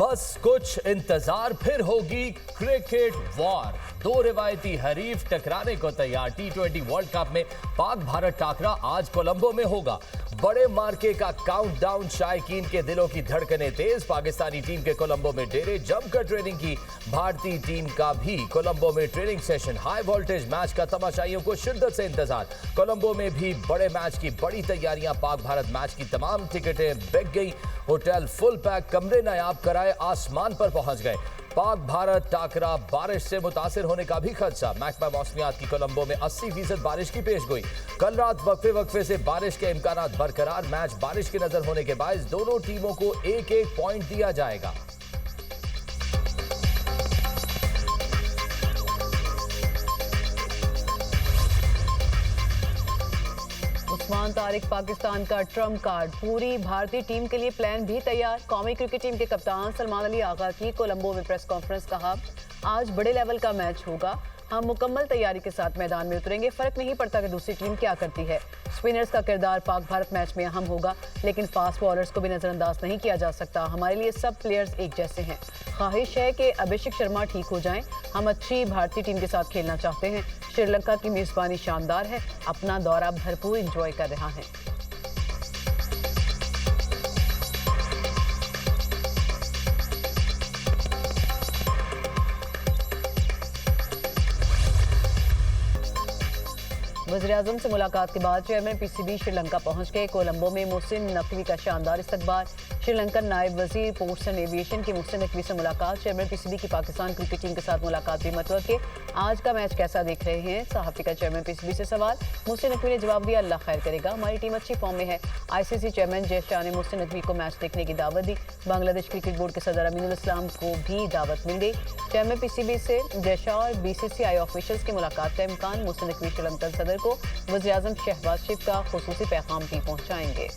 बस कुछ इंतजार फिर होगी क्रिकेट वॉर। दो रिवायती हरीफ टकराने को तैयार। टी20 वर्ल्ड कप में पाक भारत टाकरा आज कोलंबो में होगा। बड़े मार्के का काउंटडाउन, शायकीन के दिलों की धड़कनें तेज। पाकिस्तानी टीम के कोलंबो में डेरे, जमकर ट्रेनिंग की भारतीय टीम का भी कोलंबो में training session. High voltage match का तमाशाइयों को शिद्दत से इंतजार। कोलंबो में भी बड़े मैच की बड़ी तैयारियां। पाक भारत मैच की तमाम टिकटें बिक गई। होटल फुल पैक, कमरे नायाब कराए आसमान पर पहुंच गए। पाक भारत टाकरा बारिश से मुतासिर होने का भी खदशा। महकमा मौसमियात की कोलंबो में 80% बारिश की पेशगोई। कल रात वक्फे से बारिश के इम्कानात बरकरार। मैच बारिश की नजर होने के बायस दोनों टीमों को एक एक पॉइंट दिया जाएगा। उस्मान तारिक पाकिस्तान का ट्रम्प कार्ड। पूरी भारतीय टीम के लिए प्लान भी तैयार। कौमी क्रिकेट टीम के कप्तान सलमान अली आगा की कोलंबो में प्रेस कॉन्फ्रेंस। कहा, आज बड़े लेवल का मैच होगा, हम मुकम्मल तैयारी के साथ मैदान में उतरेंगे। फर्क नहीं पड़ता कि दूसरी टीम क्या करती है। स्पिनर्स का किरदार पाक भारत मैच में अहम होगा, लेकिन फास्ट बॉलर्स को भी नजरअंदाज नहीं किया जा सकता। हमारे लिए सब प्लेयर्स एक जैसे हैं। ख्वाहिश है कि अभिषेक शर्मा ठीक हो जाएं। हम अच्छी भारतीय टीम के साथ खेलना चाहते हैं। श्रीलंका की मेजबानी शानदार है, अपना दौरा भरपूर एंजॉय कर रहा है। वज़ीर-ए-आज़म से मुलाकात के बाद चेयरमैन पीसीबी श्रीलंका पहुंच गए। कोलंबो में मोहसिन नकवी का शानदार इस्तकबाल। श्रीलंकन नायब वजीर पोर्ट्स एंड एविएशन के मोहसिन नकवी से मुलाकात। चेयरमैन पीसीबी की पाकिस्तान क्रिकेट टीम के साथ मुलाकात भी मुतवक्किल। आज का मैच कैसा देख रहे हैं, सहाफ़ी का चेयरमैन पीसीबी से सवाल। मोहसिन नकवी ने जवाब दिया, अल्लाह खैर करेगा, हमारी टीम अच्छी फॉर्म में है। आईसीसी चेयरमैन जय शाह ने मोहसिन नकवी को मैच देखने की दावत दी। बांग्लादेश क्रिकेट बोर्ड के सदर अमीनुल इस्लाम को भी दावत मिल गई। चेयरमैन पीसीबी से जय शाह और बीसीसीआई ऑफिशियल्स की मुलाकात का इम्कान। मोहसिन नकवी श्रीलंकन सदर को वज़ीर-ए-आज़म शहबाज शरीफ का खुसूसी पैगाम भी पहुंचाएंगे।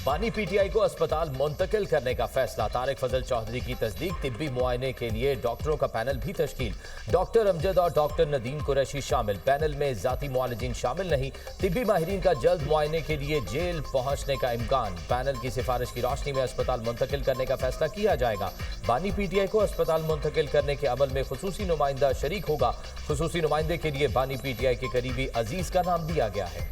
बानी पीटीआई को अस्पताल मुंतकिल करने का फैसला। तारिक फजल चौधरी की तस्दीक। तिब्बी मुआयने के लिए डॉक्टरों का पैनल भी तश्कील। डॉक्टर अमजद और डॉक्टर नदीम कुरैशी शामिल। पैनल में जाती मुआलिजीन शामिल नहीं। तिब्बी माहिरीन का जल्द मुआयने के लिए जेल पहुंचने का इम्कान। पैनल की सिफारिश की रोशनी में अस्पताल मुंतकिल करने का फैसला किया जाएगा। बानी पीटीआई को अस्पताल मुंतकिल करने के अमल में खुसूसी नुमाइंदा शरीक होगा। खुसूसी नुमाइंदे के लिए बानी पीटीआई के करीबी अजीज का नाम दिया गया है।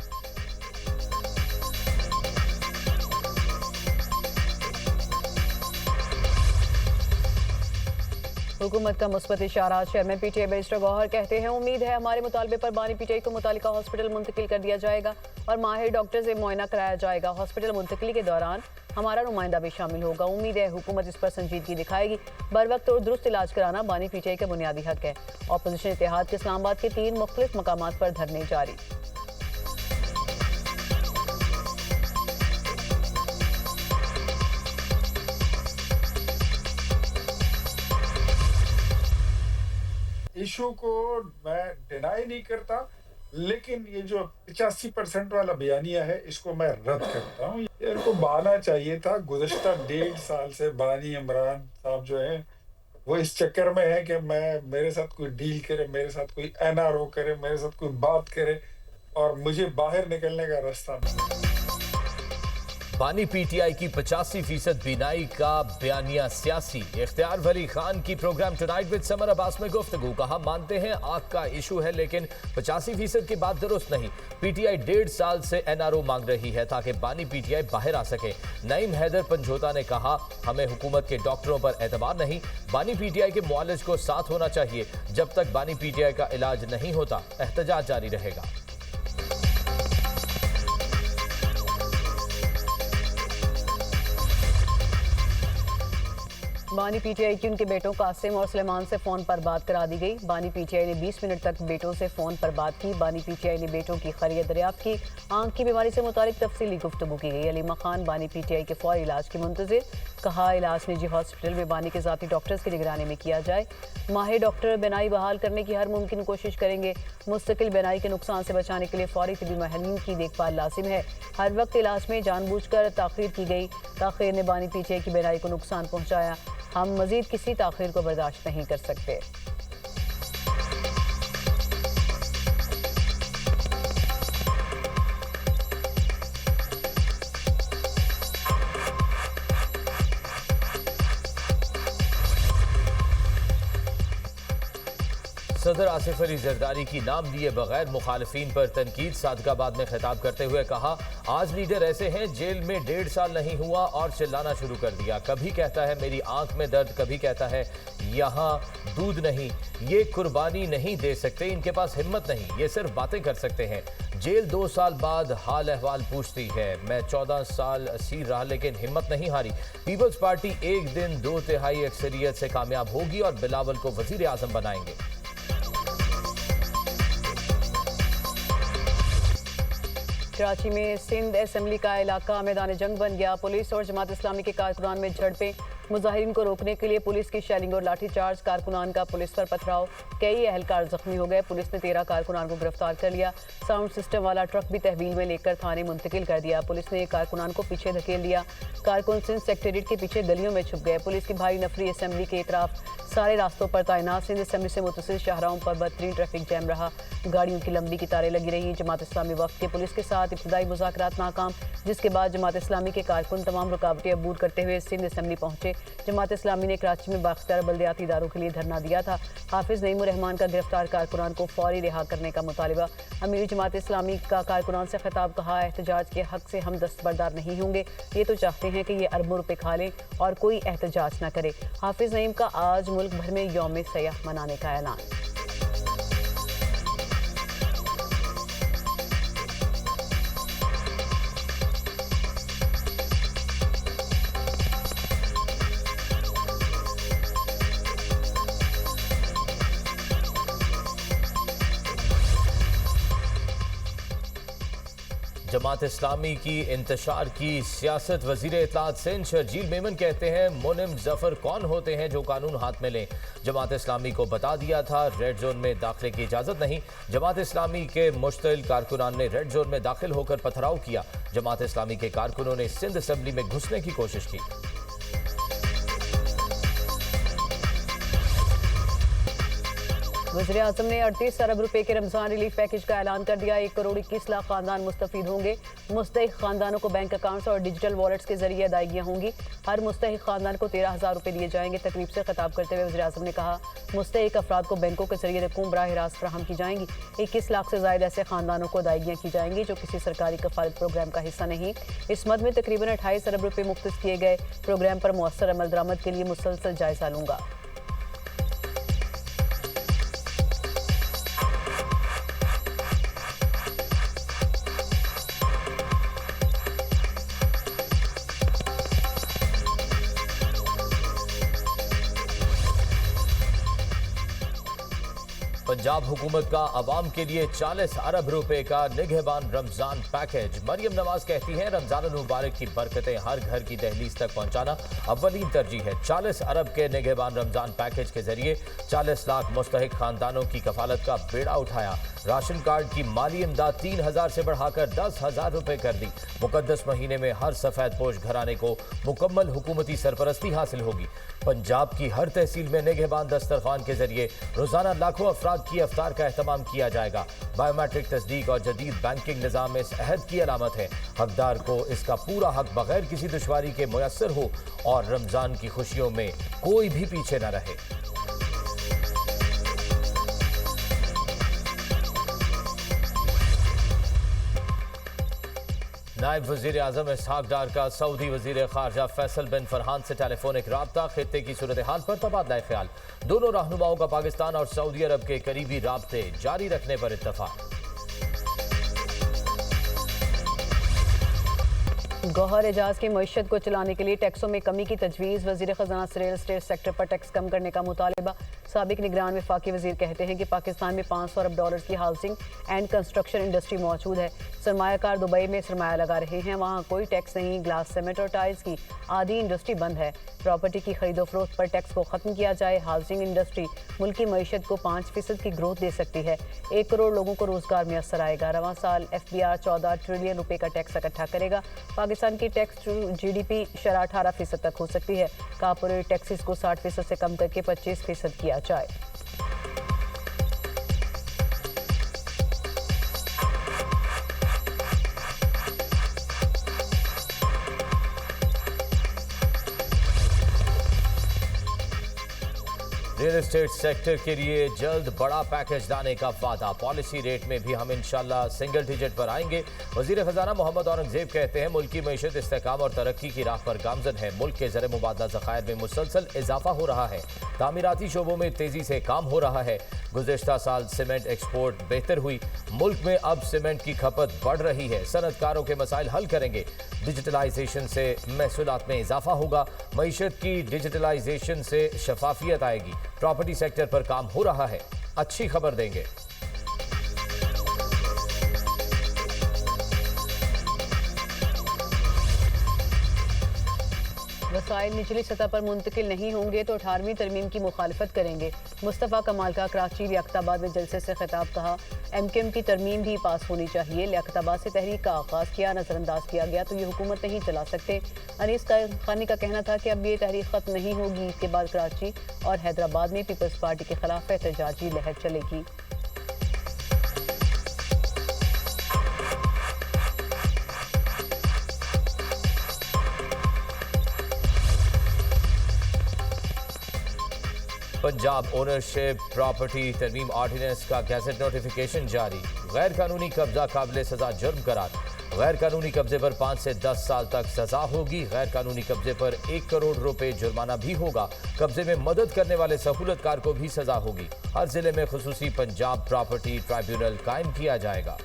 हुकूमत का मुस्बत इशारा। चेयरमैन पीटीआई बैरिस्टर गौहर कहते हैं, उम्मीद है हमारे मुतालबे पर बानी पीटीआई को मुतालिका हॉस्पिटल मुंतकिल कर दिया जाएगा और माहिर डॉक्टर से मुआयना कराया जाएगा। हॉस्पिटल मुंतकिली के दौरान हमारा नुमाइंदा भी शामिल होगा। उम्मीद है हुकूमत इस पर संजीदगी दिखाएगी। बर वक्त और दुरुस्त इलाज कराना बानी पीटीआई का बुनियादी हक है। ऑपोजिशन इत्तेहाद के इस्लामाबाद के 3 मुख्तलिफ मकामात पर धरने जारी। इशू को मैं डिनाई नहीं करता, लेकिन ये जो 85% वाला बयानिया है, इसको मैं रद्द करता हूँ। इनको बहाना चाहिए था। गुज़श्ता 1.5 साल से बानी इमरान साहब जो है वो इस चक्कर में है कि मेरे साथ कोई डील करे, मेरे साथ कोई एनआरओ करे, मेरे साथ कोई बात करे और मुझे बाहर निकलने का रास्ता नहीं। बानी पीटीआई की 85% बीनाई का बयानिया सियासी। इख्तियार वली खान की programme tonight with Samar Abbas में गुफ्तगू। कहा, मानते हैं आग का इशू है, लेकिन 85% की बात दुरुस्त नहीं। पीटीआई 1.5 साल से एनआरओ मांग रही है ताकि बानी पीटीआई बाहर आ सके। नईम हैदर पंजोता ने कहा, हमें हुकूमत के डॉक्टरों पर एतबार नहीं, बानी पीटीआई के मुआलिज को साथ होना चाहिए। जब तक बानी पीटीआई का इलाज नहीं होता, एहतजाज जारी रहेगा। बानी पीटीआई की उनके बेटों कासिम और सुलेमान से फोन पर बात करा दी गई। बानी पीटीआई ने 20 मिनट तक बेटों से फोन पर बात की। बानी पीटीआई ने बेटों की खैरियत दरियाफ्त की। आंख की बीमारी से मुतालिक तफसीली गुफ्तगू की गई। अलीमा खान बानी पीटीआई के फौरी इलाज की मुंतजिर, कहा इलाज निजी हॉस्पिटल में बानी के ज़ाती डॉक्टर्स की निगरानी में किया जाए। माहिर डॉक्टर बेनाई बहाल करने की हर मुमकिन कोशिश करेंगे। मुस्तकिल बेनाई के नुकसान से बचाने के लिए फौरी तिबी माहिरीन की देखभाल लाजिम है। हर वक्त इलाज में जानबूझकर ताखीर की गई। ताखीर ने बानी पीटीआई की बेनाई को नुकसान पहुंचाया। हम मजीद किसी ताखीर को बर्दाश्त नहीं कर सकते। सदर आसिफ अली जरदारी की नाम लिए बगैर मुखालिफिन पर तनकीद। सादकाबाद में खिताब करते हुए कहा, आज लीडर ऐसे हैं जेल में 1.5 साल नहीं हुआ और चिल्लाना शुरू कर दिया। कभी कहता है मेरी आंख में दर्द, कभी कहता है यहाँ दूध नहीं। ये कुर्बानी नहीं दे सकते, इनके पास हिम्मत नहीं, ये सिर्फ बातें कर सकते हैं। जेल 2 साल बाद हाल अहवाल पूछती है। मैं 14 साल असीर रहा लेकिन हिम्मत नहीं हारी। पीपल्स पार्टी एक दिन 2/3 अक्सरियत से कामयाब होगी और बिलावल को वजीर आजम बनाएंगे। कराची में सिंध असेंबली का इलाका मैदान जंग बन गया। पुलिस और जमात इस्लामी के कारकुनान में झड़पें। मुजाहिरीन को रोकने के लिए पुलिस की शेलिंग और लाठीचार्ज। कारकुनान का पुलिस पर पथराव। कई अहलकार जख्मी हो गए। पुलिस ने 13 कारकुनान को गिरफ्तार कर लिया। साउंड सिस्टम वाला ट्रक भी तहवील में लेकर थाने मुंतकिल कर दिया। पुलिस ने कारकुनान को पीछे धकेल दिया। कारकुन सिंध सेक्रेटेरिएट के पीछे गलियों में छुप गए। पुलिस की भारी नफरी असेंबली के इतराफ सारे रास्तों पर तैनात। सिंध असेंबली से मुतसिल शाहराहों पर बदतरीन ट्रैफिक जैम रहा। गाड़ियों की लंबी कतारें लगी रही। जमात इस्लामी वफ्द के पुलिस के साथ इब्तदाई मुज़ाकरात नाकाम, जिसके बाद जमात इस्लामी के कारकुन तमाम रुकावटें अबूर करते हुए सिंध असेंबली पहुंचे। जमात इस्लामी ने कराची में बाख्तियार बल्दियाती इदारों के लिए धरना दिया था। हाफिज नईमुर रहमान का गिरफ्तार कारकुनान को फौरी रिहा करने का मुतालिबा। अमीर जमात इस्लामी का कारकुनान से खिताब, कहा एहतजाज के हक से हम दस्तबरदार नहीं होंगे। ये तो चाहते हैं कि ये अरबों रुपए खा लें और कोई एहतजाज न करे। हाफिज नईम का आज मुल्क भर में यौम सयाह मनाने का ऐलान। जमात इस्लामी की इंतशार की सियासत। वजीर इत्तलात सिंध शर्जील मेमन कहते हैं मुनिम जफर कौन होते हैं जो कानून हाथ में लें। जमात इस्लामी को बता दिया था रेड जोन में दाखिले की इजाजत नहीं। जमात इस्लामी के मुश्तिल कारकुनान ने रेड जोन में दाखिल होकर पथराव किया। जमात इस्लामी के कारकुनों ने सिंध असेंबली में घुसने की कोशिश की। वज़ीर आज़म ने 38 अरब रुपए के रमजान रिलीफ पैकेज का ऐलान कर दिया। 1 करोड़ 21 लाख खानदान मुस्तफीद होंगे। मुस्तहिक खानदानों को बैंक अकाउंट्स और डिजिटल वॉलेट्स के जरिए अदायगियाँ होंगी। हर मुस्तहिक खानदान को 13,000 रुपए दिए जाएंगे। तकरीब से खिताब करते हुए वज़ीर आज़म ने कहा, मुस्तहिक अफराद को बैंकों के जरिए रकूम बराह रास्त फराहम की जाएंगी। 21 लाख से ज़ायद ऐसे खानदानों को अदायगियाँ की जाएंगी जो किसी सरकारी कफालत प्रोग्राम का हिस्सा नहीं। इस मद में तकरीबन 28 अरब रुपए मुख्तस किए गए। प्रोग्राम पर मुअस्सर अमल दरामद के लिए मुसलसल जायजा लूंगा। पंजाब हुकूमत का अवाम के लिए 40 अरब रुपए का निगहबान रमजान पैकेज। मरियम नवाज कहती हैं रमजान मुबारक की बरकतें हर घर की दहलीज तक पहुंचाना अव्वलीन तरजीह है। 40 अरब के निगहबान रमजान पैकेज के जरिए 40 लाख मुस्तहिक खानदानों की कफालत का बेड़ा उठाया। राशन कार्ड की माली इमदाद 3,000 से बढ़ाकर 10,000 रुपए कर दी। मुकद्दस महीने में हर सफेद पोश घराने को मुकम्मल हुकूमती सरपरस्ती हासिल होगी। पंजाब की हर तहसील में निगहबान दस्तरखान के जरिए रोजाना लाखों अफराद की अफ्तार का एहतमाम किया जाएगा। बायोमेट्रिक तस्दीक और जदीद बैंकिंग निज़ाम इस अहद की अलामत है। हकदार को इसका पूरा हक बगैर किसी दुश्वारी के मुयस्सर हो और रमजान की खुशियों में कोई भी पीछे न रहे। नायब वजीर आजम इसहाक डार का सऊदी वजीर खारजा फैसल बिन फरहान से टेलीफोनिक राब्ता। खित्ते की सूरत हाल पर तबादला ख्याल। दोनों रहनुमाओं का पाकिस्तान और सऊदी अरब के करीबी राब्ते जारी रखने पर इत्तफाक। गौहर एजाज की मईशत को चलाने के लिए टैक्सों में कमी की तजवीज़। वज़ीर ख़जाना से रियल एस्टेट सेक्टर पर टैक्स कम करने का मुतालिबा। साबिक निगरान वफाकी वज़ीर कहते हैं कि पाकिस्तान में 500 अरब डॉलर की हाउसिंग एंड कंस्ट्रक्शन इंडस्ट्री मौजूद है। सरमायाकार दुबई में सरमाया लगा रहे हैं, वहाँ कोई टैक्स नहीं। ग्लास, सीमेंट और टाइल्स की आधी इंडस्ट्री बंद है। प्रॉपर्टी की खरीदो फरोख्त पर टैक्स को ख़त्म किया जाए। हाउसिंग इंडस्ट्री मुल्क की मईशत को 5% की ग्रोथ दे सकती है। 1 करोड़ लोगों को रोज़गार मैसर आएगा। रवां साल FBR 14 ट्रिलियन रुपए का टैक्स इकट्ठा करेगा। पाकिस्तान की टैक्स GDP शरह 18% तक हो सकती है। कॉर्पोरेट टैक्सेस को 60% से कम करके 25% किया जाए। रियल एस्टेट सेक्टर के लिए जल्द बड़ा पैकेज लाने का वादा। पॉलिसी रेट में भी हम इंशाल्लाह सिंगल डिजिट पर आएंगे। वजीर खजाना मोहम्मद औरंगजेब कहते हैं मुल्क की मईशत इस्तेहकाम और तरक्की की राह पर गामजन है। मुल्क के ज़र मुबादला ज़खायर में मुसलसल इजाफा हो रहा है। तामीराती शोबों में तेजी से काम हो रहा है। गुज़िश्ता साल सीमेंट एक्सपोर्ट बेहतर हुई। मुल्क में अब सीमेंट की खपत बढ़ रही है। सनतकारों के मसाइल हल करेंगे। डिजिटलाइजेशन से महसूलात में इजाफा होगा। मईशत की डिजिटलाइजेशन से शफाफियत आएगी। प्रॉपर्टी सेक्टर पर काम हो रहा है। अच्छी खबर देंगे। वसाइल निचली सतह पर मुंतकिल नहीं होंगे तो 18वीं तरमीम की मुखालफत करेंगे। मुस्तफ़ा कमाल का कराची लियाकताबाद में जलसे से खिताब। कहा MKM की तरमीम भी पास होनी चाहिए। लियाकताबाद से तहरीक का आगाज़ किया, नज़रअंदाज किया गया तो ये हुकूमत नहीं चला सकते। अनीस खानी का कहना था कि अब ये तहरीक ख़त्म नहीं होगी। इसके बाद कराची और हैदराबाद में पीपल्स पार्टी के खिलाफ एहतजाजी लहर चलेगी। पंजाब ओनरशिप प्रॉपर्टी तरमीम ऑर्डिनेंस का गैजेट नोटिफिकेशन जारी। गैर कानूनी कब्जा काबिल सजा जुर्म करार। गैर कानूनी कब्जे पर 5 से 10 साल तक सजा होगी। गैर कानूनी कब्जे पर 1 करोड़ रुपए जुर्माना भी होगा। कब्जे में मदद करने वाले सहूलतकार को भी सजा होगी। हर जिले में खुसूसी पंजाब प्रॉपर्टी ट्राइब्यूनल कायम किया जाएगा।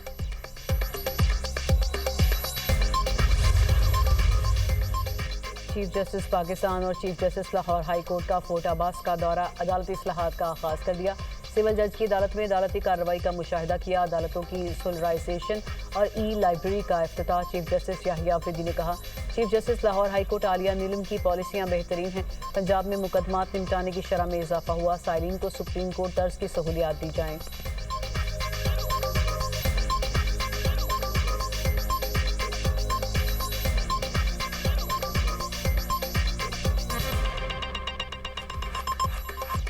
चीफ जस्टिस पाकिस्तान और chief justice Lahore high court का फोर्ट अब्बास का दौरा। अदालती इस्लाहात का आगाज़ कर दिया। सिविल जज की अदालत में अदालती कार्रवाई का मुशाहिदा किया। अदालतों की सोलराइजेशन और लाइब्रेरी का इफ्तिताह। चीफ जस्टिस याहिया अफरीदी ने कहा chief justice Lahore high court Aliya Neelam की पॉलिसियां बेहतरीन हैं। पंजाब में मुकदमात निपटाने की शरह में इजाफा हुआ। साइलिन को सुप्रीम कोर्ट तर्ज की सहूलियात दी जाएं।